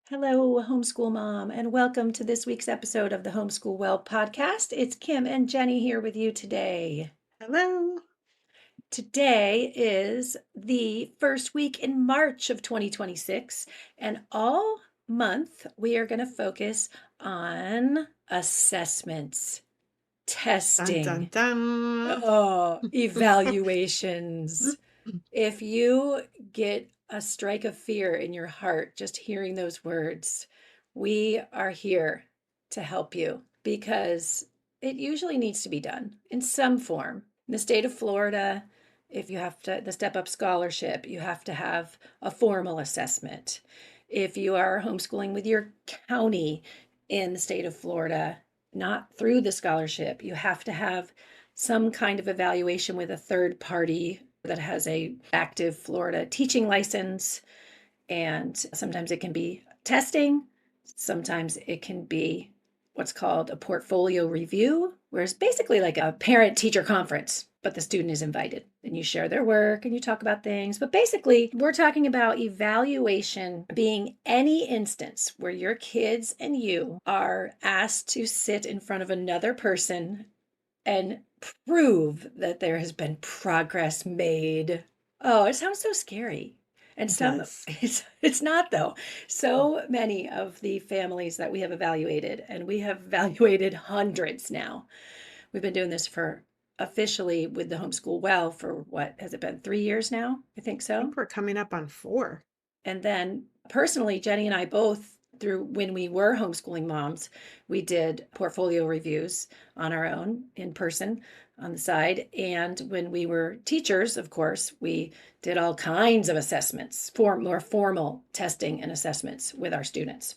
Hello, homeschool mom, and welcome to this week's episode of the Homeschool Well podcast. It's Kim and Jenny here with you today. Hello. Today is the first week in March of 2026, and all month we are going to focus on assessments, Dun dun testing, dun. evaluations. If you get a strike of fear in your heart just hearing those words, we are here to help you because it usually needs to be done in some form. In the state of Florida, if you have the Step Up Scholarship, you have to have a formal assessment. If you are homeschooling with your county in the state of Florida, not through the scholarship, you have to have some kind of evaluation with a third party that has a active Florida teaching license. And sometimes it can be testing, sometimes it can be what's called a portfolio review, where it's basically like a parent teacher conference, but the student is invited and you share their work and you talk about things. But basically, we're talking about evaluation being any instance where your kids and you are asked to sit in front of another person and prove that there has been progress made. Oh, it sounds so scary. And It some does. it's not though. So many of the families that we have evaluated, and we have evaluated hundreds now. We've been doing this for officially with the Homeschool Well for what has it been 3 years now? I think I so. think we're coming up on 4. And then personally, Jenny and I both, through when we were homeschooling moms, we did portfolio reviews on our own in person on the side. And when we were teachers, of course, we did all kinds of assessments, for more formal testing and assessments with our students.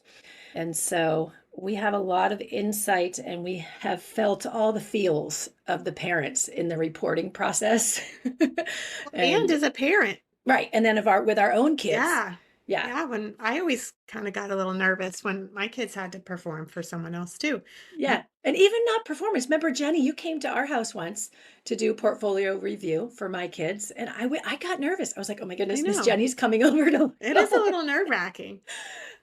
And so we have a lot of insight and we have felt all the feels of the parents in the reporting process. And And as a parent, right. And then of our with our own kids. yeah. Yeah. Yeah, when I always kind of got a little nervous when my kids had to perform for someone else too. Yeah. And even not performance. Remember, Jenny, you came to our house once to do portfolio review for my kids. And I got nervous. I was like, oh my I goodness, Miss know. Jenny's coming over to It is a film. little nerve-wracking.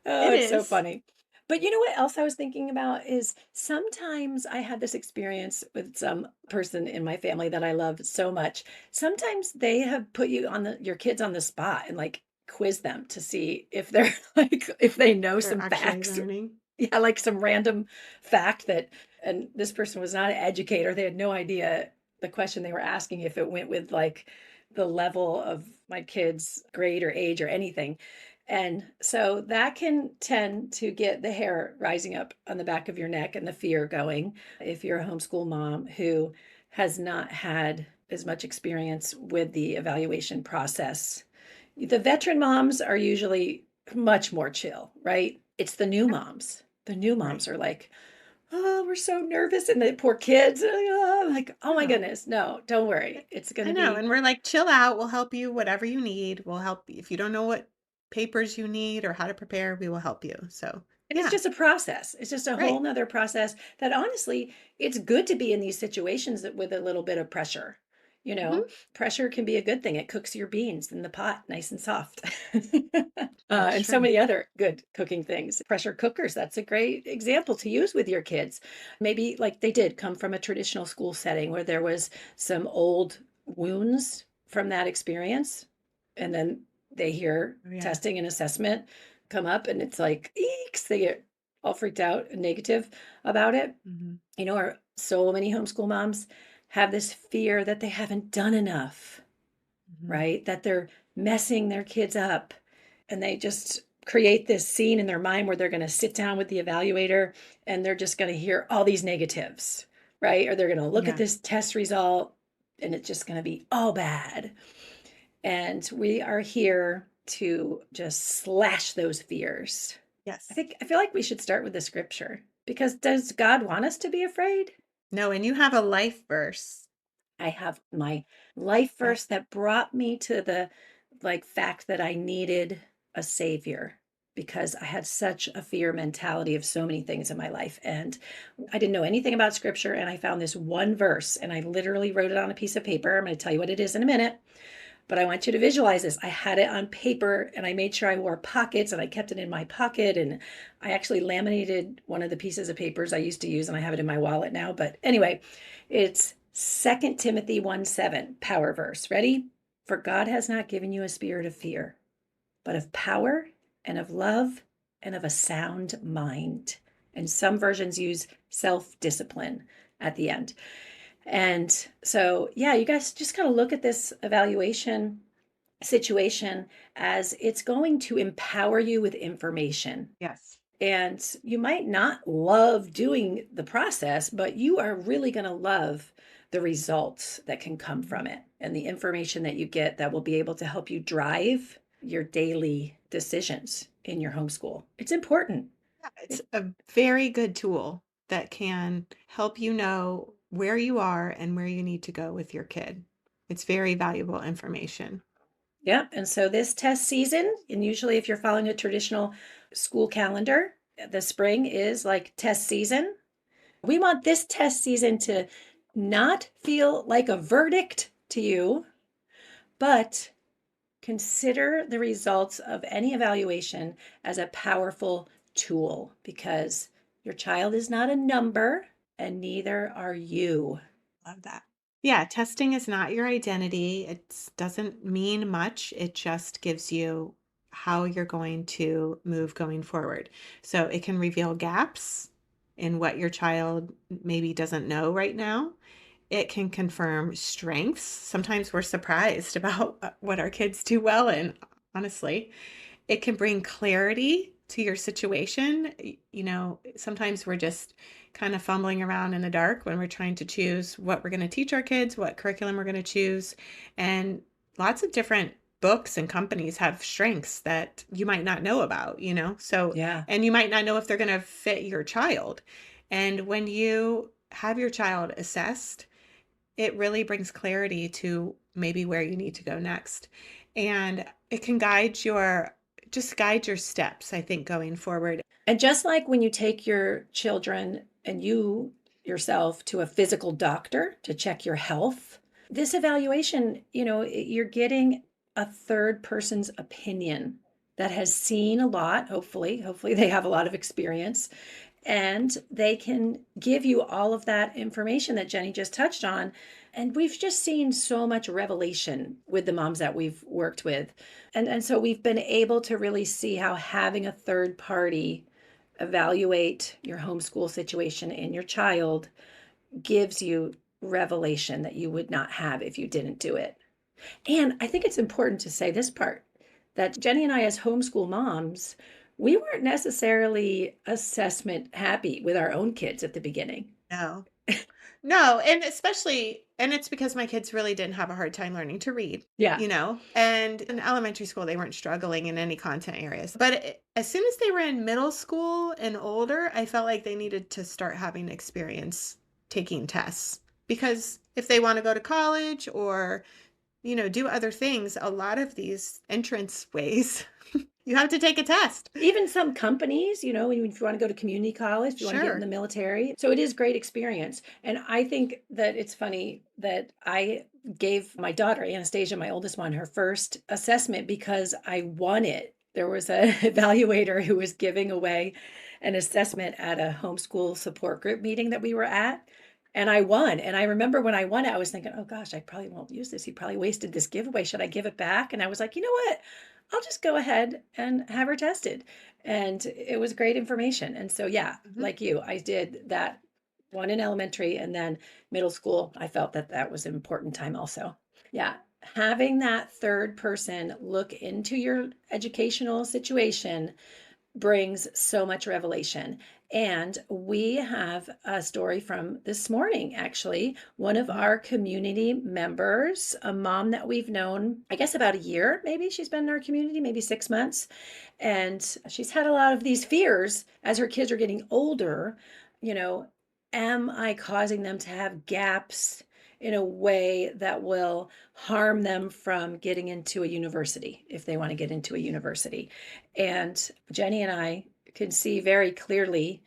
Oh, It it's so is. funny. But you know what else I was thinking about is sometimes I had this experience with some person in my family that I love so much. Sometimes they have put you on your kids on the spot and like quiz them to see if they're like if they know They're some actually facts. learning. Yeah, like some random fact that, and this person was not an educator. They had no idea the question they were asking if it went with like the level of my kid's grade or age or anything. And so that can tend to get the hair rising up on the back of your neck and the fear going if you're a homeschool mom who has not had as much experience with the evaluation process. The veteran moms are usually much more chill, right? It's the new Yeah, moms. The new right. moms are like, oh, we're so nervous. And the poor kids, like, oh my No. goodness, no, don't worry. It's going I to know. be, And we're like, chill out. We'll help you whatever you need. We'll help you. If you don't know what papers you need or how to prepare, we will help you. So, and it's yeah, just a process. It's just a whole right. nother process that honestly, it's good to be in these situations with a little bit of pressure. You know, Mhm. pressure can be a good thing. It cooks your beans in the pot nice and soft. That's And so true. many other good cooking things. Pressure cookers, that's a great example to use with your kids. Maybe like they did come from a traditional school setting where there was some old wounds from that experience. And then they hear Oh, yeah. testing and assessment come up and it's like, eeks, they get all freaked out and negative about it. Mhm. You know, or so many homeschool moms have this fear that they haven't done enough, Mhm. right? That they're messing their kids up. And they just create this scene in their mind where they're going to sit down with the evaluator and they're just going to hear all these negatives, right? Or they're going to look at Yeah. this test result and it's just going to be all bad. And we are here to just slash those fears. Yes. I feel like we should start with the scripture because does God want us to be afraid? No, and you have a life verse. I have my life That verse that brought me to the like fact that I needed a savior because I had such a fear mentality of so many things in my life and I didn't know anything about scripture and I found this one verse and I literally wrote it on a piece of paper. I'm going to tell you what it is in a minute. But I want you to visualize this. I had it on paper and I made sure I wore pockets and I kept it in my pocket. And I actually laminated one of the pieces of papers I used to use and I have it in my wallet now. But anyway, it's 2 Timothy 1:7, power verse. Ready? For God has not given you a spirit of fear, but of power and of love and of a sound mind. And some versions use self discipline at the end. And so, yeah, you guys just got to look at this evaluation situation as it's going to empower you with information. Yes. And you might not love doing the process, but you are really going to love the results that can come Mhm. from it and the information that you get that will be able to help you drive your daily decisions in your homeschool. It's important. Yeah, it's It, a very good tool that can help you know where you are and where you need to go with your kid. It's very valuable information. yeah. And so this test season, and usually if you're following a traditional school calendar, the spring is like test season. We want this test season to not feel like a verdict to you, but consider the results of any evaluation as a powerful tool because your child is not a number and neither are you. Love that. Yeah, testing is not your identity. It doesn't mean much. It just gives you how you're going to move going forward. So it can reveal gaps in what your child maybe doesn't know right now. It can confirm strengths. Sometimes we're surprised about what our kids do well in, honestly. It can bring clarity to your situation. Sometimes we're just kind of fumbling around in the dark when we're trying to choose what we're going to teach our kids, what curriculum we're going to choose. And lots of different books and companies have strengths that you might not know about. So, Yeah. and you might not know if they're going to fit your child. And when you have your child assessed, it really brings clarity to maybe where you need to go next. And it can guide your steps, I think, going forward. And just like when you take your children and you yourself to a physical doctor to check your health, this evaluation, you're getting a third person's opinion that has seen a lot, hopefully they have a lot of experience and they can give you all of that information that Jenny just touched on. And we've just seen so much revelation with the moms that we've worked with. And so we've been able to really see how having a third party evaluate your homeschool situation and your child gives you revelation that you would not have if you didn't do it. And I think it's important to say this part that Jenny and I, as homeschool moms, we weren't necessarily assessment happy with our own kids at the beginning. No. No, and it's because my kids really didn't have a hard time learning to read, Yeah. and in elementary school, they weren't struggling in any content areas. But as soon as they were in middle school and older, I felt like they needed to start having experience taking tests because if they want to go to college or, do other things, a lot of these entrance ways, you have to take a test. Even some companies, if you want to go to community college, if you want to get in the Sure. military. So it is great experience. And I think that it's funny that I gave my daughter, Anastasia, my oldest one, her first assessment because I won it. There was a evaluator who was giving away an assessment at a homeschool support group meeting that we were at. And I won. And I remember when I won it, I was thinking, oh gosh, I probably won't use this. He probably wasted this giveaway. Should I give it back? And I was like, you know what? I'll just go ahead and have her tested. And it was great information. And so, yeah, Mhm. like you, I did that one in elementary and then middle school. I felt that that was an important time also. Yeah. Having that third person look into your educational situation brings so much revelation. And we have a story from this morning, actually. One of Mhm. our community members, a mom that we've known, I guess about a year, maybe she's been in our community, maybe 6 months. And she's had a lot of these fears as her kids are getting older. You know, am I causing them to have gaps in a way that will harm them from getting into a university if they want to get into a university? And Jenny and I can see very clearly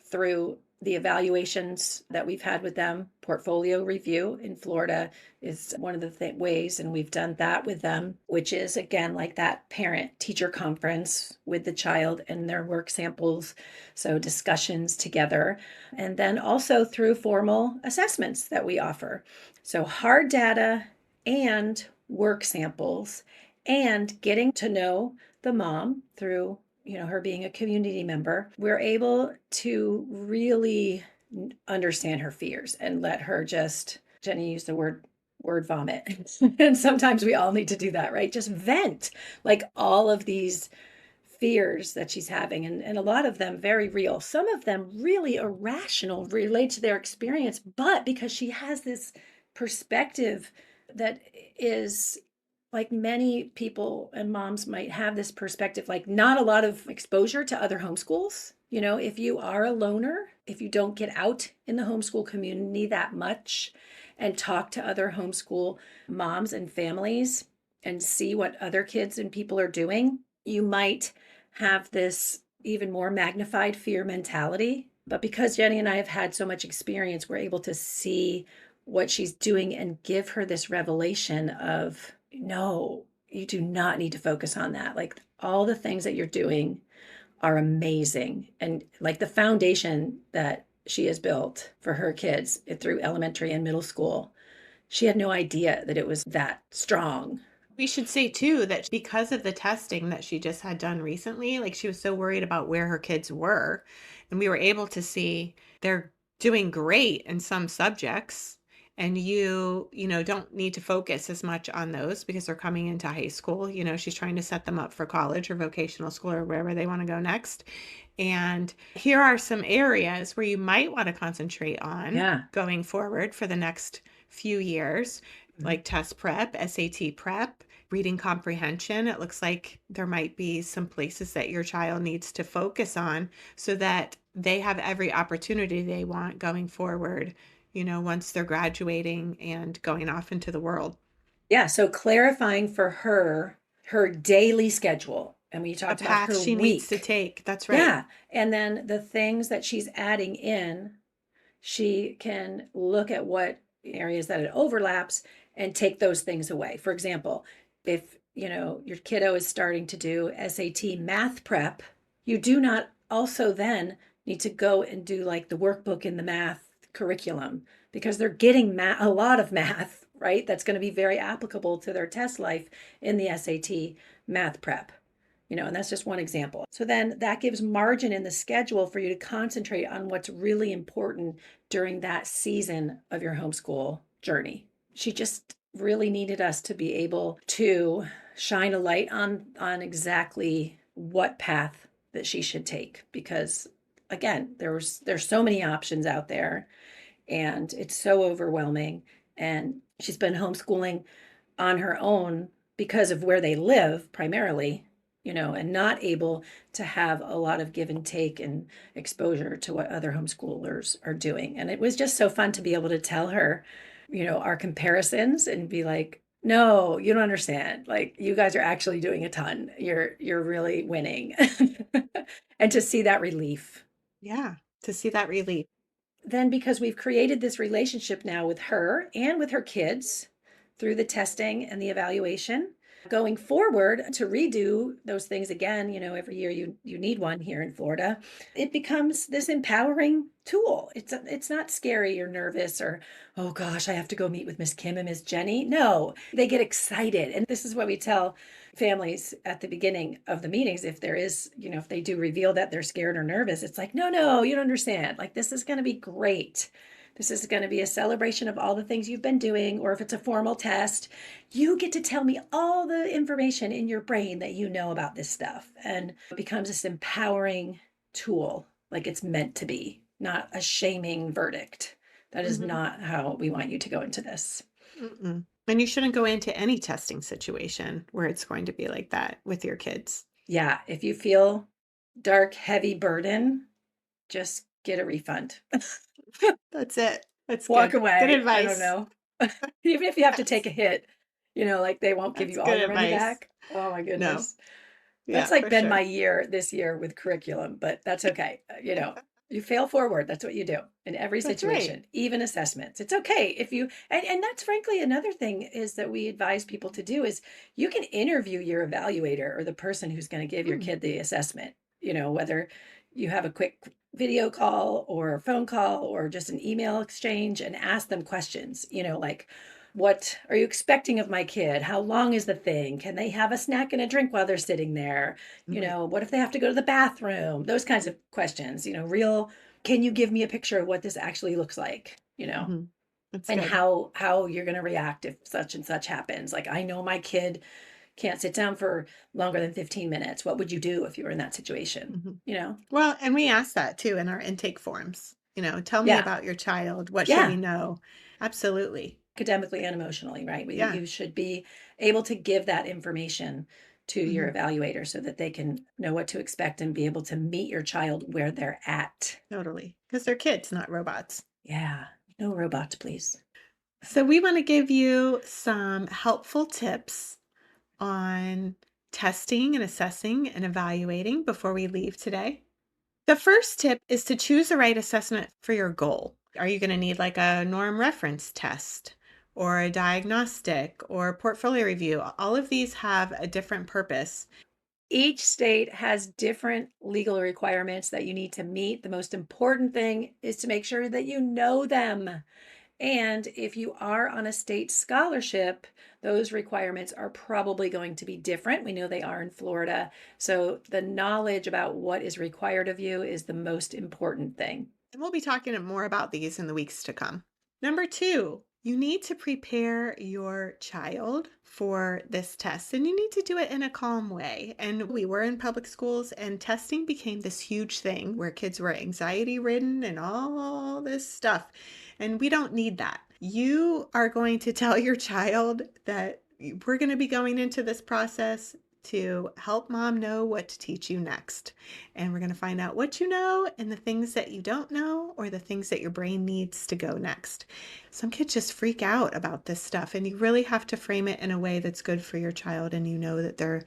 through the evaluations that we've had with them, portfolio review in Florida is one of the ways, and we've done that with them, which is again like that parent teacher conference with the child and their work samples. So discussions together, and then also through formal assessments that we offer. So hard data and work samples and getting to know the mom through her being a community member, we're able to really understand her fears and let her just, Jenny used the word vomit. And sometimes we all need to do that, right? Just vent like all of these fears that she's having, and a lot of them very real, some of them really irrational, relate to their experience, but because she has this perspective that is like many people and moms might have this perspective, like not a lot of exposure to other homeschools. If you are a loner, if you don't get out in the homeschool community that much and talk to other homeschool moms and families and see what other kids and people are doing, you might have this even more magnified fear mentality. But because Jenny and I have had so much experience, we're able to see what she's doing and give her this revelation of, no, you do not need to focus on that. Like all the things that you're doing are amazing. And like the foundation that she has built for her kids through elementary and middle school, she had no idea that it was that strong. We should say too that because of the testing that she just had done recently, like she was so worried about where her kids were, and we were able to see they're doing great in some subjects, and don't need to focus as much on those because they're coming into high school. She's trying to set them up for college or vocational school or wherever they want to go next. And here are some areas where you might want to concentrate on Yeah. going forward for the next few years, Mhm. like test prep, SAT prep, reading comprehension. It looks like there might be some places that your child needs to focus on so that they have every opportunity they want going forward, once they're graduating and going off into the world. Yeah. So clarifying for her daily schedule. And we A talked about path her she needs to week. take. That's right. Yeah. And then the things that she's adding in, she can look at what areas that it overlaps and take those things away. For example, if your kiddo is starting to do SAT math prep, you do not also then need to go and do like the workbook in the math curriculum, because they're getting a lot of math, right? That's going to be very applicable to their test life in the SAT math prep. And that's just one example. So then that gives margin in the schedule for you to concentrate on what's really important during that season of your homeschool journey. She just really needed us to be able to shine a light on exactly what path that she should take, because again, there's so many options out there and it's so overwhelming, and she's been homeschooling on her own because of where they live primarily, and not able to have a lot of give and take and exposure to what other homeschoolers are doing. And it was just so fun to be able to tell her, our comparisons and be like, no, you don't understand. Like you guys are actually doing a ton. You're really winning. And to see that relief. Yeah. To see that relief. Then because we've created this relationship now with her and with her kids through the testing and the evaluation, going forward to redo those things again, every year you need one here in Florida, it becomes this empowering tool. It's not scary or nervous or, oh gosh, I have to go meet with Miss Kim and Miss Jenny. No, they get excited. And this is what we tell families at the beginning of the meetings. If there is, if they do reveal that they're scared or nervous, it's like, no, no, you don't understand. Like, this is going to be great. This is going to be a celebration of all the things you've been doing. Or if it's a formal test, you get to tell me all the information in your brain that you know about this stuff. And it becomes this empowering tool, like it's meant to be, not a shaming verdict. That is Mhm. not how we want you to go into this. Mm-mm. And you shouldn't go into any testing situation where it's going to be like that with your kids. Yeah, if you feel dark, heavy burden, just get a refund. That's it. That's Walk good. Good away. I don't advice. know. Even if you have to take Yes. a hit, like they won't give That's you all good your money advice. back. Oh my No. goodness. That's Yeah, like for been my sure. year this year with curriculum, but that's okay. You fail forward. That's what you do in every That's right. situation, even assessments. It's okay if you and that's frankly another thing is that we advise people to do is you can interview your evaluator or the person who's going to give your Mm, kid the assessment, whether you have a quick video call or phone call or just an email exchange and ask them questions, like what are you expecting of my kid? How long is the thing? Can they have a snack and a drink while they're sitting there? right. What if they have to go to the bathroom? Those kinds of questions, real, can you give me a picture of what this actually looks like? Hmm. That's And good. how you're going to react if such and such happens. Like I know my kid can't sit down for longer than 15 minutes. What would you do if you were in that situation? Hmm. Well, and we ask that too in our intake forms. Tell me Yeah. about your child. What should we Yeah. know? Absolutely. Academically and emotionally, right? Yeah. You should be able to give that information to your Hmm. evaluator so that they can know what to expect and be able to meet your child where they're at. Totally. Because they're kids, not robots. Yeah. No robots, please. So, we want to give you some helpful tips on testing and assessing and evaluating before we leave today. The first tip is to choose the right assessment for your goal. Are you going to need like a norm reference test or a diagnostic or portfolio review? All of these have a different purpose. Each state has different legal requirements that you need to meet. The most important thing is to make sure that you know them. And if you are on a state scholarship, those requirements are probably going to be different. We know they are in Florida. So the knowledge about what is required of you is the most important thing. And we'll be talking more about these in the weeks to come. Number two, you need to prepare your child for this test, and you need to do it in a calm way. And we were in public schools, and testing became this huge thing where kids were anxiety ridden and all this stuff. And we don't need that. You are going to tell your child that we're going to be going into this process to help mom know what to teach you next. And we're going to find out what you know and the things that you don't know or the things that your brain needs to go next. Some kids just freak out about this stuff, and you really have to frame it in a way that's good for your child, and you know that they're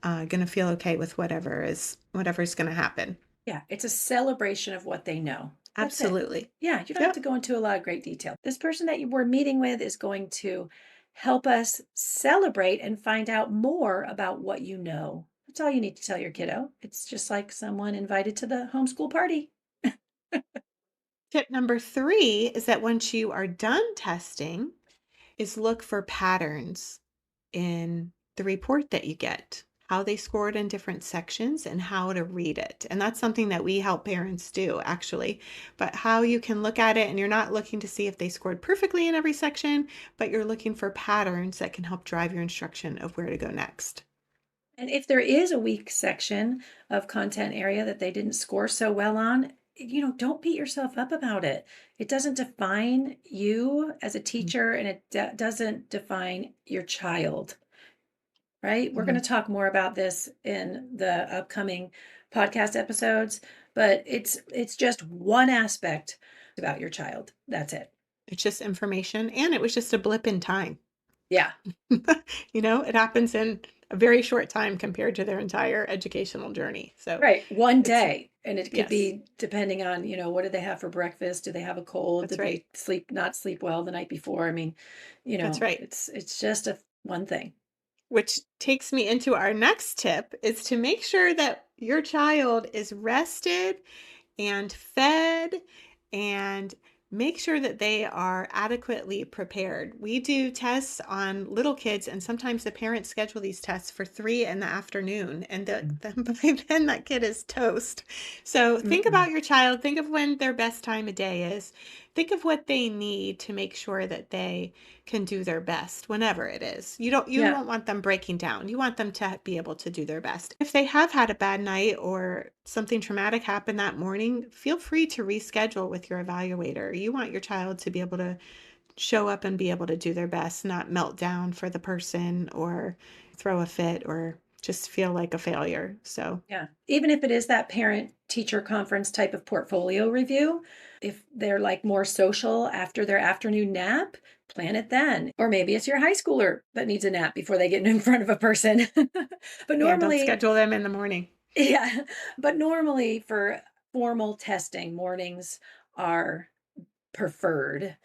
going to feel okay with whatever's going to happen. Yeah, it's a celebration of what they know. That's it. Absolutely. Yeah, you don't have to Yep. go into a lot of great detail. This person that you were meeting with is going to help us celebrate and find out more about what you know. That's all you need to tell your kiddo. It's just like someone invited to the homeschool party. Tip number three is that once you are done testing, is look for patterns in the report that you get, how they scored in different sections and how to read it. And that's something that we help parents do actually. But how you can look at it and you're not looking to see if they scored perfectly in every section, but you're looking for patterns that can help drive your instruction of where to go next. And if there is a weak section of content area that they didn't score so well on, don't beat yourself up about it. It doesn't define you as a teacher and it doesn't define your child, right? We're going Mm-hmm. to talk more about this in the upcoming podcast episodes, but it's just one aspect about your child. That's it. It's just information and it was just a blip in time. Yeah. It happens in a very short time compared to their entire educational journey. So Right. One it's, day. And it could yes, be depending on, what did they have for breakfast? Do they have a cold? that's Did right. they not sleep well the night before? I mean, That's right. it's just a one thing. Which takes me into our next tip is to make sure that your child is rested and fed and make sure that they are adequately prepared. We do tests on little kids, and sometimes the parents schedule these tests for 3 in the afternoon, and by then that kid is toast. So think Mm-mm. about your child, think of when their best time of day is. Think of what they need to make sure that they can do their best whenever it is. You Yeah. don't want them breaking down. You want them to be able to do their best. If they have had a bad night or something traumatic happened that morning, feel free to reschedule with your evaluator. You want your child to be able to show up and be able to do their best, not melt down for the person or throw a fit or just feel like a failure. So, Yeah. Even if it is that parent teacher conference type of portfolio review, if they're like more social after their afternoon nap, plan it then. Or maybe it's your high schooler that needs a nap before they get in front of a person. But yeah, don't normally, schedule them in the morning. yeah, but normally for formal testing. Mornings are preferred.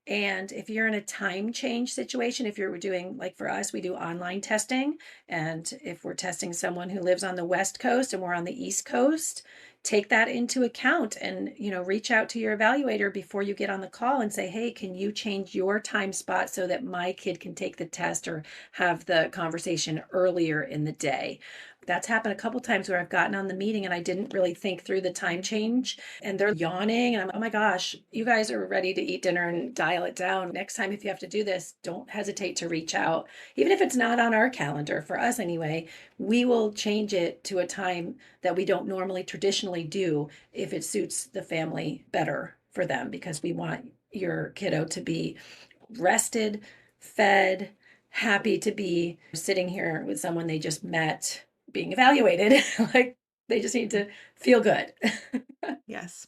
And if you're in a time change situation, if you're doing, like for us, we do online testing. And if we're testing someone who lives on the West Coast and we're on the East Coast, take that into account and, reach out to your evaluator before you get on the call and say, hey, can you change your time spot so that my kid can take the test or have the conversation earlier in the day? That's happened a couple times where I've gotten on the meeting and I didn't really think through the time change and they're yawning and I'm, oh my gosh, you guys are ready to eat dinner and dial it down. Next time, if you have to do this, don't hesitate to reach out. Even if it's not on our calendar, for us anyway, we will change it to a time that we don't normally traditionally do if it suits the family better for them, because we want your kiddo to be rested, fed, happy to be sitting here with someone they just met being evaluated. Like they just need to feel good. Yes.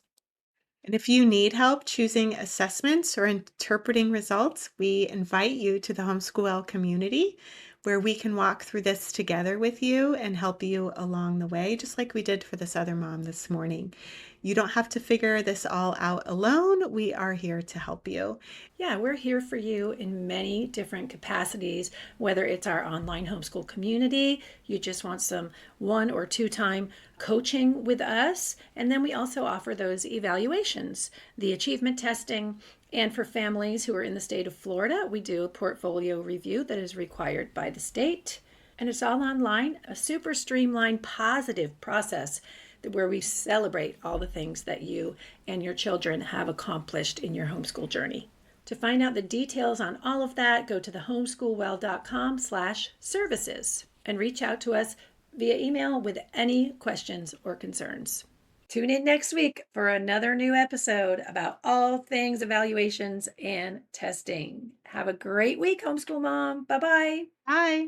And if you need help choosing assessments or interpreting results, we invite you to the Homeschool Well community where we can walk through this together with you and help you along the way, just like we did for this other mom this morning. You don't have to figure this all out alone. We are here to help you. Yeah, we're here for you in many different capacities, whether it's our online homeschool community, you just want some 1 or 2 time coaching with us. And then we also offer those evaluations, the achievement testing. And for families who are in the state of Florida, we do a portfolio review that is required by the state. And it's all online, a super streamlined, positive process where we celebrate all the things that you and your children have accomplished in your homeschool journey. To find out the details on all of that, go to the homeschoolwell.com/services and reach out to us via email with any questions or concerns. Tune in next week for another new episode about all things evaluations and testing. Have a great week, homeschool mom. Bye bye. Bye.